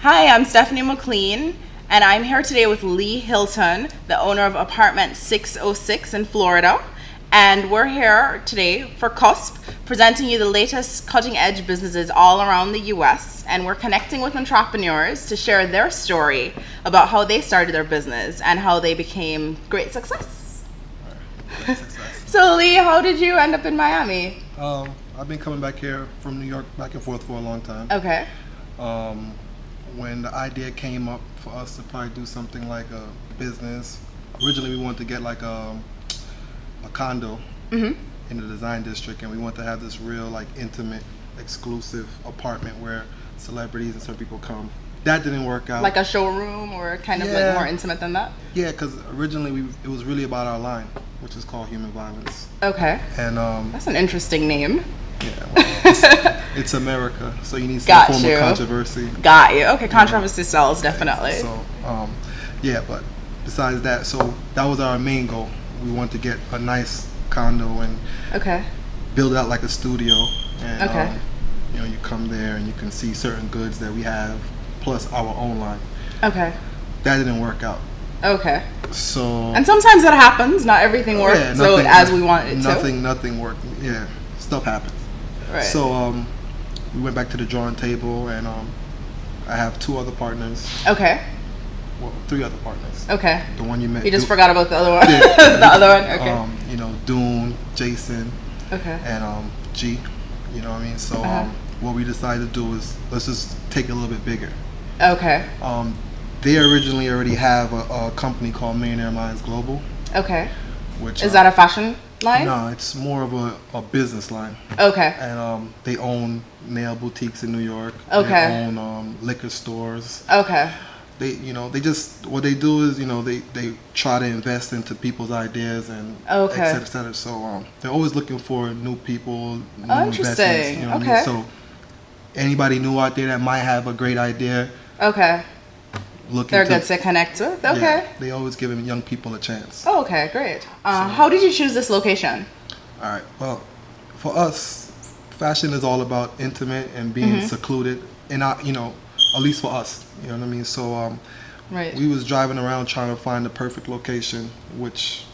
Hi, I'm Stephanie McLean, and I'm here today with Lee Hilton, the owner of Apartment606 in Florida. And we're here today for CUSP, presenting you the latest cutting-edge businesses all around the U.S. And we're connecting with entrepreneurs to share their story about how they started their business and how they became great success. Great success. So Lee, how did you end up in Miami? I've been coming back here from New York back and forth for a long time. Okay. When the idea came up for us to probably do something like a business, originally we wanted to get like a condo in the design district, and we wanted to have this real like intimate, exclusive apartment where celebrities and some people come. That didn't work out. Like a showroom or kind of like more intimate than that? Yeah, because originally it was really about our line, which is called Human Violence. Okay. And that's an interesting name. Yeah, well, it's America, so you need some form of controversy. Got you. Okay, controversy sells, definitely. So, yeah, but besides that, so that was our main goal. We wanted to get a nice condo and build it out like a studio. And, you know, you come there and you can see certain goods that we have, plus our own line. Okay. That didn't work out. Okay. So. And sometimes that happens. Not everything works as we want it to. Nothing worked. Yeah, stuff happens. Right. So we went back to the drawing table, and I have two other partners. Okay. Well, three other partners. Okay. The one you met. You just forgot about the other one. Yeah. The other one. Okay. You know, Dune, Jason. Okay. And G. You know what I mean? So what we decided to do is let's just take it a little bit bigger. Okay. They originally already have a company called Millionaire Minds Global. Okay. Which is that a fashion line? No, it's more of a business line. Okay. And they own nail boutiques in New York. Okay. They own liquor stores. Okay. They just what they do is they try to invest into people's ideas and et cetera, et cetera. So they're always looking for new people, new investments. You know what I mean? So anybody new out there that might have a great idea. Okay. They're good to connect with. Okay. Yeah, they always giving young people a chance. Oh, okay, great. How did you choose this location? All right. Well, for us, fashion is all about intimate and being secluded, and at least for us, you know what I mean. So, we was driving around trying to find the perfect location, which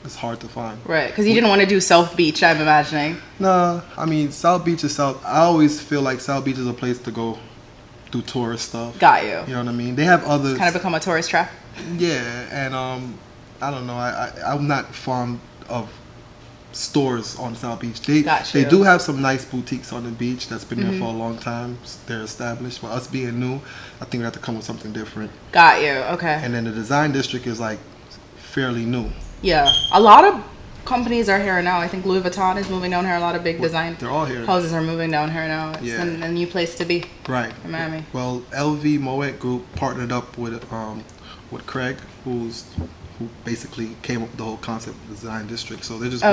is hard to find. Right, because you didn't want to do South Beach, I'm imagining. Nah, I mean South Beach is South. I always feel like South Beach is a place to go. Do tourist stuff. Got you. You know what I mean? They have others. Kind of become a tourist trap. Yeah, and I don't know. I'm not fond of stores on South Beach. They do have some nice boutiques on the beach that's been there for a long time. They're established. But us being new, I think we have to come with something different. Got you. Okay. And then the design district is like fairly new. Yeah, a lot of companies are here now. I think Louis Vuitton is moving down here. A lot of big design houses are moving down here now. It's a new place to be. Right. In Miami. Well, LV Moet Group partnered up with Craig, who basically came up with the whole concept of the design district. So they're just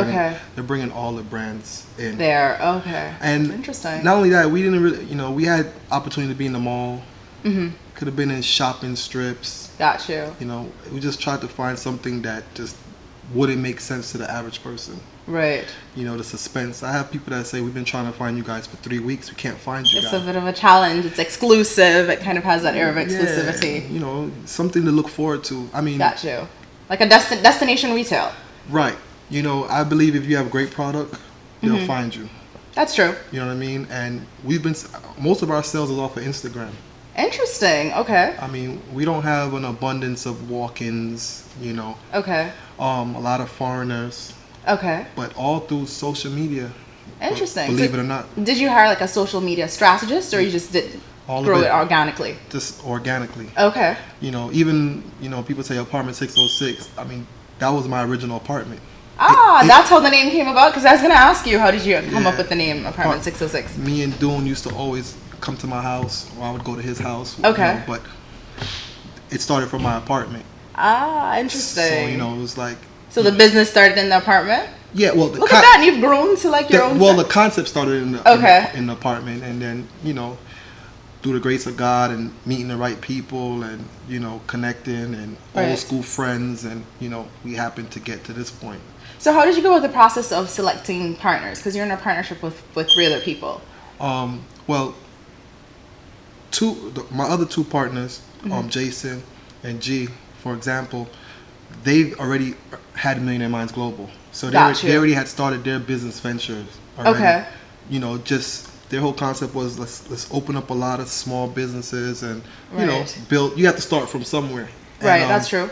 bringing all the brands in there. Okay. And interesting. Not only that, we didn't really, we had opportunity to be in the mall. Could have been in shopping strips. Got you. We just tried to find something that just wouldn't make sense to the average person. Right. The suspense. I have people that say, we've been trying to find you guys for 3 weeks. We can't find you guys. It's a bit of a challenge. It's exclusive. It kind of has that air of exclusivity. Yeah, something to look forward to. I mean. Got you. Like a destination retail. Right. I believe if you have great product, they'll find you. That's true. You know what I mean? And most of our sales is off of Instagram. Interesting. Okay. I mean, we don't have an abundance of walk-ins, Okay. A lot of foreigners. Okay. But all through social media. Interesting. Believe it or not. Did you hire like a social media strategist, or you just did grow it organically? Just organically. Okay. Even people say Apartment606. I mean, that was my original apartment. That's how the name came about. Because I was gonna ask you, how did you come up with the name Apartment606? Me and Dune used to always come to my house, or I would go to his house. Okay. But it started from my apartment. Interesting. So it was like. So the business started in the apartment. Yeah, well, look at that, and you've grown to like your own. Well, the concept started in the apartment, and then through the grace of God and meeting the right people, and connecting and old school friends, and we happened to get to this point. So how did you go with the process of selecting partners? Because you're in a partnership with 3 other people. Well, my other two partners, Jason and G, for example, they've already had Millionaire Minds Global, so they already had started their business ventures already. Okay. You know, just their whole concept was let's open up a lot of small businesses and you know build. You have to start from somewhere. Right, and, that's true.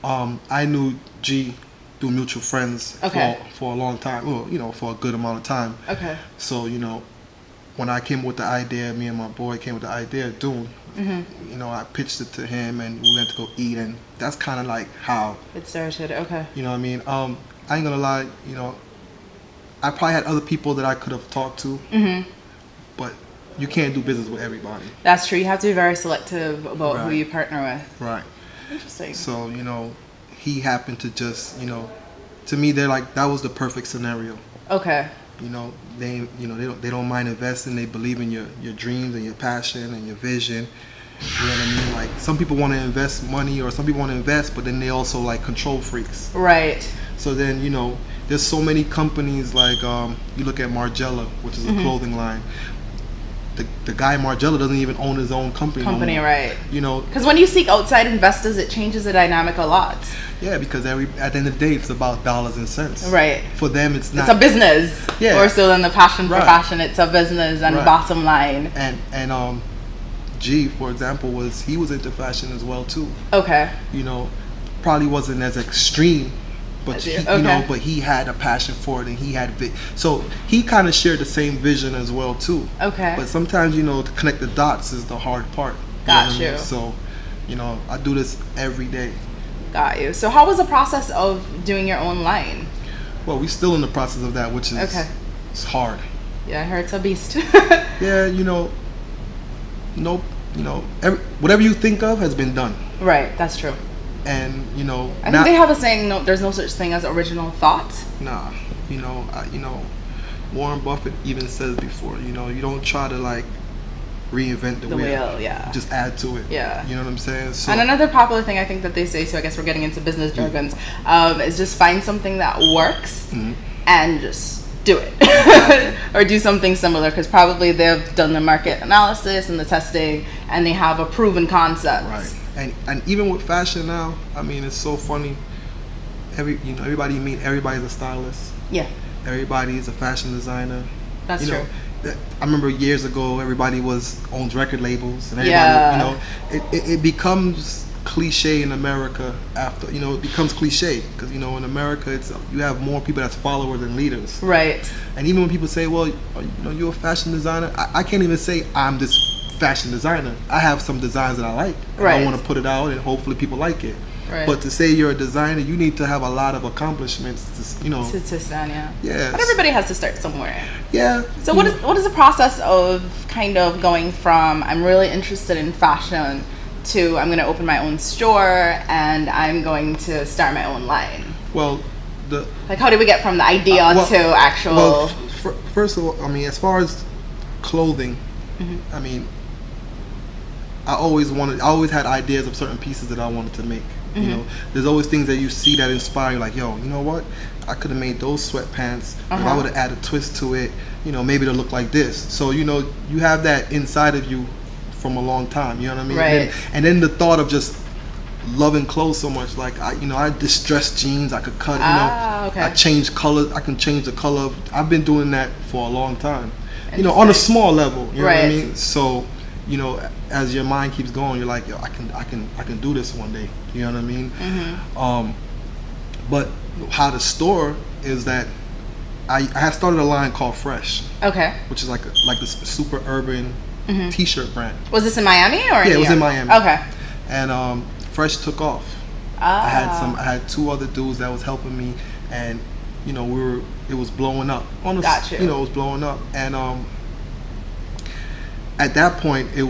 I knew G through mutual friends for a long time. Well, you know, for a good amount of time. Okay. So you know, when I came with the idea, me and my boy came with the idea of doing. You know, I pitched it to him, and we went to go eat, and that's kind of like how it started. Okay. You know what I mean? I ain't gonna lie. You know, I probably had other people that I could have talked to, but you can't do business with everybody. That's true. You have to be very selective about who you partner with. Right. Interesting. So you know, he happened to just to me they're like that was the perfect scenario. Okay. You know, they don't mind investing. They believe in your dreams and your passion and your vision. You know what I mean? Like some people want to invest money, or some people want to invest, but then they also like control freaks. Right. So then there's so many companies like you look at Margiela, which is a clothing line. The guy Margiela doesn't even own his own company. Right? You know, because when you seek outside investors, it changes the dynamic a lot. Yeah, because at the end of the day, it's about dollars and cents. Right. For them, it's not. It's a business. Yeah. Or still in the passion for fashion, it's a business and bottom line. And G, for example, was into fashion as well too. Okay. You know, probably wasn't as extreme. But but he had a passion for it, and he had so he kind of shared the same vision as well too. Okay. But sometimes to connect the dots is the hard part. Got you. So, I do this every day. Got you. So how was the process of doing your own line? Well, we're still in the process of that, which is it's hard. Yeah, I heard it's a beast. Yeah, whatever you think of has been done. Right. That's true. And I think they have a saying, no, there's no such thing as original thought. Nah, Warren Buffett even says before, you don't try to like reinvent the wheel. Yeah. Just add to it. Yeah. You know what I'm saying? So, and another popular thing I think that they say, so I guess we're getting into business jargons, is just find something that works and just do it. Or do something similar, because probably they've done the market analysis and the testing, and they have a proven concept. Right. And even with fashion now, I mean, it's so funny. Everybody's a stylist. Yeah. Everybody's a fashion designer. That's true. I remember years ago, everybody owns record labels, and everybody, it becomes cliche in America after, it becomes cliche because, in America, you have more people that's followers than leaders. Right. And even when people say, well, you're a fashion designer, I can't even say I'm this fashion designer. I have some designs that I like. Right. I want to put it out and hopefully people like it. Right. But to say you're a designer, you need to have a lot of accomplishments to stand. Yeah. But everybody has to start somewhere. Yeah. So what is the process of kind of going from I'm really interested in fashion to I'm going to open my own store and I'm going to start my own line? Well, how do we get from the idea to actual? Well, first of all, I mean, as far as clothing, I mean, I always had ideas of certain pieces that I wanted to make. There's always things that you see that inspire you, like, yo, you know what? I could have made those sweatpants, but I would have added a twist to it. Maybe it'll look like this. So, you have that inside of you from a long time. You know what I mean? Right. And then the thought of just loving clothes so much, like I distress jeans. I could cut. I change colors. I can change the color. I've been doing that for a long time. On a small level. You know what I mean? So, as your mind keeps going, you're like, yo, I can do this one day. You know what I mean? But how to store is that I have started a line called Fresh. Okay. Which is like this super urban T-shirt brand. Was this in Miami or? Yeah, it was in Miami. Okay. And Fresh took off. I had two other dudes that was helping me, and it was blowing up. Gotcha. It was blowing up, and at that point I'm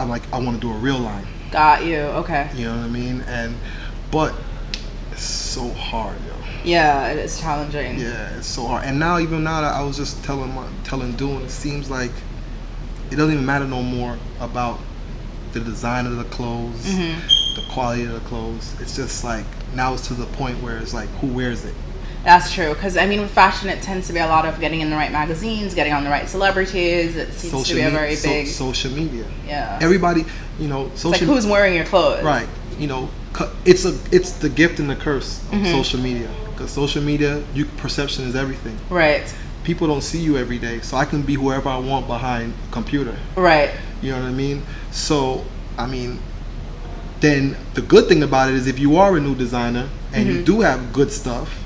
like, I want to do a real line. Got you. Okay. You know what I mean? But it's so hard, yo. Yeah, it is challenging. Yeah, it's so hard. And even now that I was just telling Dune, it seems like it doesn't even matter no more about the design of the clothes, the quality of the clothes. It's just like now it's to the point where it's like, who wears it? That's true, because I mean, with fashion, it tends to be a lot of getting in the right magazines, getting on the right celebrities. It seems to be a very big social media. Yeah. Everybody, you know, social. It's like who's wearing your clothes, right? You know, it's the gift and the curse of social media, because social media, perception is everything. Right. People don't see you every day, so I can be whoever I want behind a computer. Right. You know what I mean? So, I mean, then the good thing about it is if you are a new designer and you do have good stuff,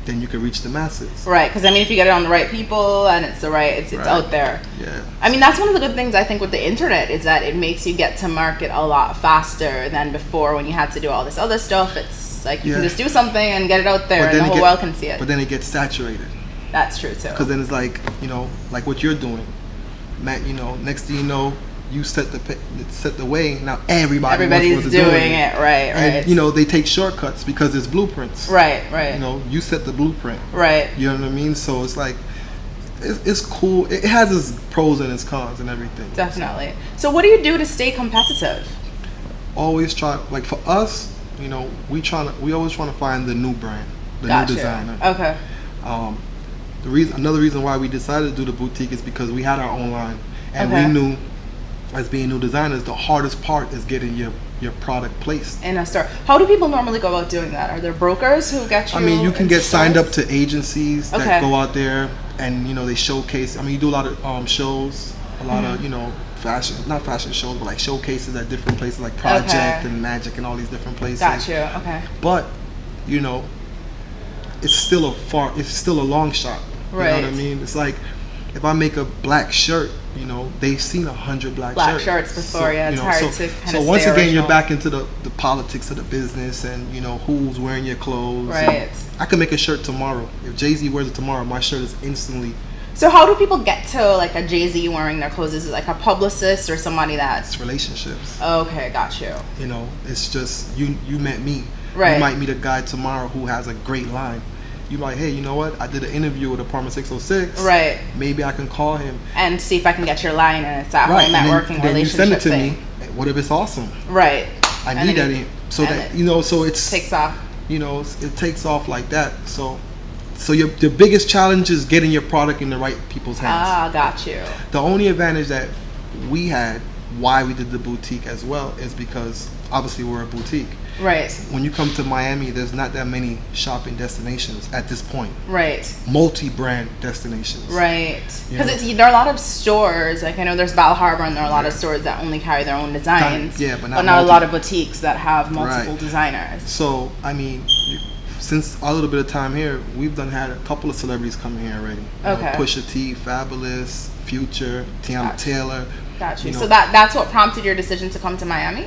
then you can reach the masses. Right, because I mean, if you get it on the right people and it's it's out there. Yeah. I mean, that's one of the good things I think with the internet is that it makes you get to market a lot faster than before when you had to do all this other stuff. It's like you can just do something and get it out there and the whole world can see it. But then it gets saturated. That's true too. Because then it's like, you know, like what you're doing, Matt. You know, next thing you know, you set the way. Now everybody's doing it. Right. And you know, they take shortcuts because it's blueprints. Right. You know, you set the blueprint. Right. You know what I mean? So it's like, it's cool. It has its pros and its cons and everything. Definitely. So what do you do to stay competitive? Always try. Like for us, you know, we always trying to find the new brand, new designer. Okay. Another reason why we decided to do the boutique is because we had our own line, and we knew, as being new designers, the hardest part is getting your product placed in a store. How do people normally go about doing that? Are there brokers who get you? I mean, you can get signed up to agencies that go out there and, you know, they showcase. I mean, you do a lot of shows, a lot of, you know, not fashion shows, but like showcases at different places like Project and Magic and all these different places. Gotcha. Okay. But, you know, it's still a long shot. You know what I mean? It's like, if I make a black shirt, you know, they've seen 100 black shirts before. So, it's hard to kind of So once again, you're back into the politics of the business and, you know, who's wearing your clothes. Right. I can make a shirt tomorrow. If Jay-Z wears it tomorrow, my shirt is instantly. So how do people get to like a Jay-Z wearing their clothes? Is it like a publicist or somebody that's... It's relationships. Okay, got you. You know, it's just, you met me. Right. You might meet a guy tomorrow who has a great line. You're like, hey, you know what? I did an interview with Apartment606. Right. Maybe I can call him and see if I can get your line, and it's that whole networking then relationship you send it to thing. me. What if it's awesome? Right. I need that in. So that, you know, so it's takes off. You know, it takes off like that. So your biggest challenge is getting your product in the right people's hands. Ah, got you. The only advantage that we had, why we did the boutique as well, is because obviously we're a boutique. Right. When you come to Miami, there's not that many shopping destinations at this point. Right. Multi-brand destinations. Right. Because there are a lot of stores. Like I know there's Bal Harbour, and there are a lot of stores that only carry their own designs. But not a lot of boutiques that have multiple designers. So I mean, since a little bit of time here, we've had a couple of celebrities coming here already. Okay. Pusha T, Fabulous, Future, Tiana Taylor. Got you. So that's what prompted your decision to come to Miami?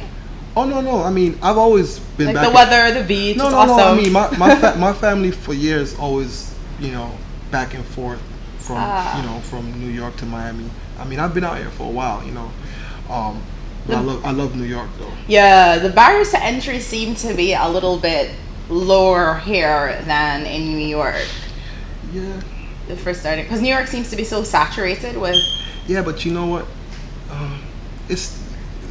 Oh no! I mean, I've always been like back. The weather, the beach. No. I mean, my family for years always, you know, back and forth from you know, from New York to Miami. I mean, I've been out here for a while, you know. But I love New York though. Yeah, the barriers to entry seem to be a little bit lower here than in New York. Yeah. For starting, because New York seems to be so saturated with. Yeah, but you know what? It's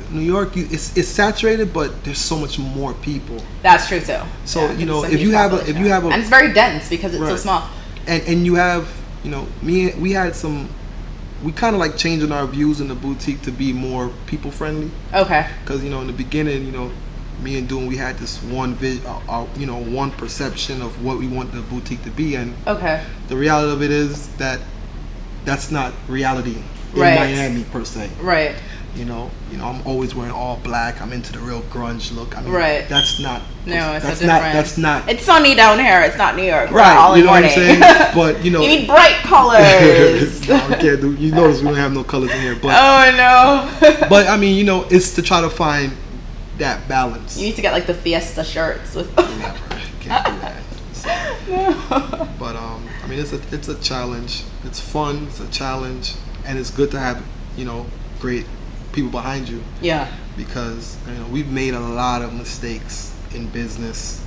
New York. It's saturated, but there's so much more people. That's true too. So you know, if you have a, and it's very dense because it's so small. And you have, you know, we kind of like changing our views in the boutique to be more people friendly. Okay. Because, you know, in the beginning, you know, me and Doon, we had this one you know, one perception of what we want the boutique to be, and the reality of it is that that's not reality in Miami per se. Right. You know, I'm always wearing all black. I'm into the real grunge look. I mean, that's not. No, it's that's a different. That's not. It's sunny down here. It's not New York. Right. All you know morning. what I'm saying? But you know, you need bright colors. No, I can't do. You notice we don't have no colors in here. But oh no. But I mean, you know, it's to try to find that balance. You need to get like the Fiesta shirts with. Never. Can't do that. So. No. But I mean, it's a challenge. It's fun. It's a challenge, and it's good to have, you know, great people behind you. Yeah. Because, you know, we've made a lot of mistakes in business.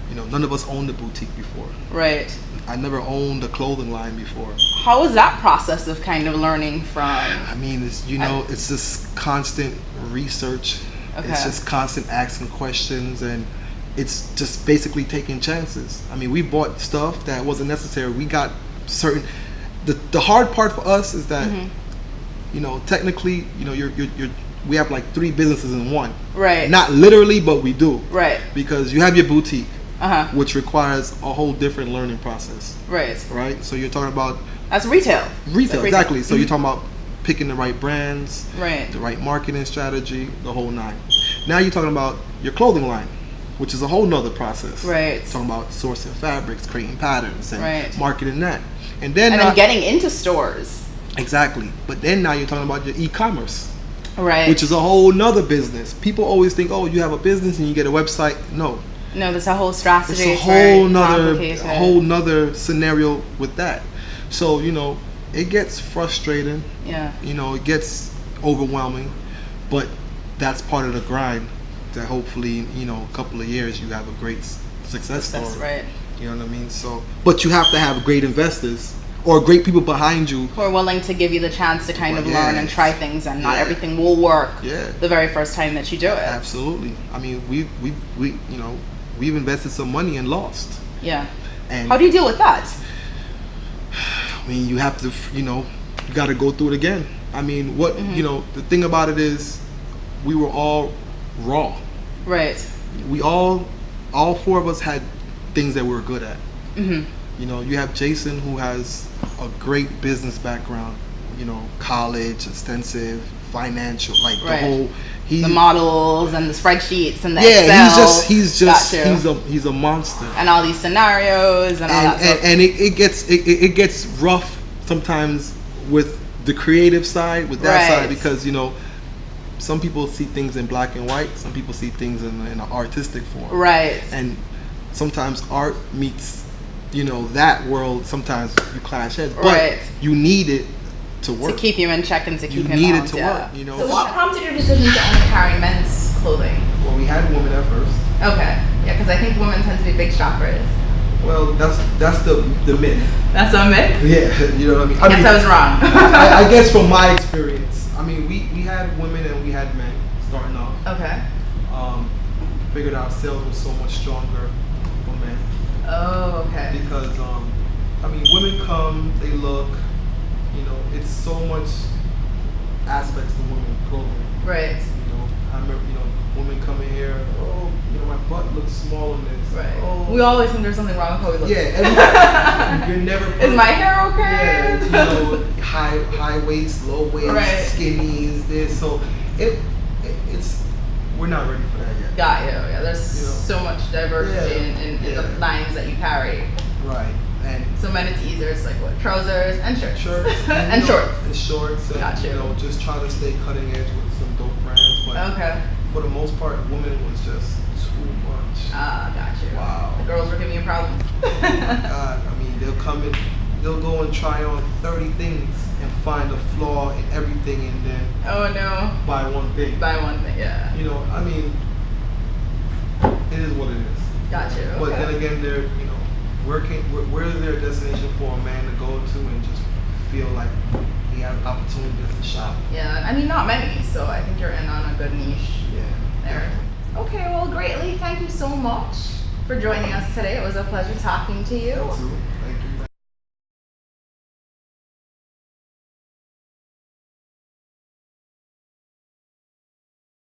You know, none of us owned a boutique before. Right. I never owned a clothing line before. How was that process of kind of learning from? I mean, it's, you know, it's just constant research. Okay. It's just constant asking questions, and it's just basically taking chances. I mean, we bought stuff that wasn't necessary. We got certain. The hard part for us is that, you know, technically, you know, we have like 3 businesses in one. Right. Not literally, but we do. Right. Because you have your boutique, which requires a whole different learning process. Right. Right. So you're talking about. That's retail. Retail, exactly. So you're talking about picking the right brands, right, the right marketing strategy, the whole 9. Now you're talking about your clothing line, which is a whole nother process. Right. Talking about sourcing fabrics, creating patterns, and right, marketing that. And then getting into stores. Exactly. But then now you're talking about your e-commerce. Right. Which is a whole nother business. People always think, oh, you have a business and you get a website. No, there's a whole strategy. It's a whole nother scenario with that. So, you know, it gets frustrating. Yeah. You know, it gets overwhelming, but that's part of the grind. That hopefully, you know, a couple of years you have a great success story. Right. You know what I mean? So, but you have to have great investors or great people behind you who are willing to give you the chance to kind of learn and try things, and not everything will work the very first time that you do it. Absolutely. I mean, we you know, we've invested some money and lost. Yeah. And how do you deal with that? I mean, you have to, you know, you got to go through it again. I mean, what, you know, the thing about it is we were all raw. Right. We all 4 of us had things that we were good at. You know, you have Jason, who has a great business background, you know, college, extensive, financial, like the whole, the models and the spreadsheets and the Excel. He's a monster. And all these scenarios and all that stuff. And it gets rough sometimes with the creative side, with that side, because, you know, some people see things in black and white, some people see things in an artistic form. Right. And sometimes art meets, you know, that world, sometimes you clash heads. But you need it to work. To keep you in check and to keep him You need out, it to work, you know. So what prompted your decision to only carry men's clothing? Well, we had women at first. Okay. Yeah, because I think women tend to be big shoppers. Well, that's the myth. That's a myth? Yeah, you know what I mean? I guess I was wrong. I guess from my experience, I mean, we had women and we had men starting off. Okay. Figured our sales were so much stronger for men. Oh, okay. Because, I mean, women come, they look, you know, it's so much aspects to women clothing. Right. You know, I remember, you know, women coming here, oh, you know, my butt looks small in this. Right. Oh. We always think there's something wrong with how we look. Yeah, you're never. Is my hair okay? Yeah, you know, high waist, low waist, skinnies, this. So it's we're not ready for that yet. Got you. Yeah, there's so much diversity in the lines that you carry. Right. And so men, it's easier. It's like what, trousers and shirts. And shorts. And shorts. And, Got you. You know, just try to stay cutting edge with some dope brands. But for the most part, women was just too much. Ah, got you. Wow. The girls were giving you problems. Oh my God. I mean, they'll go and try on 30 things and find a flaw in everything, and then buy one thing. Yeah. You know, I mean, it is what it is. Got you. But then again, they're, you know, where is there a destination for a man to go to and just feel like he has opportunities to shop? Yeah, I mean, not many, so I think you're in on a good niche there. Okay, well, greatly, thank you so much for joining us today. It was a pleasure talking to you. You too.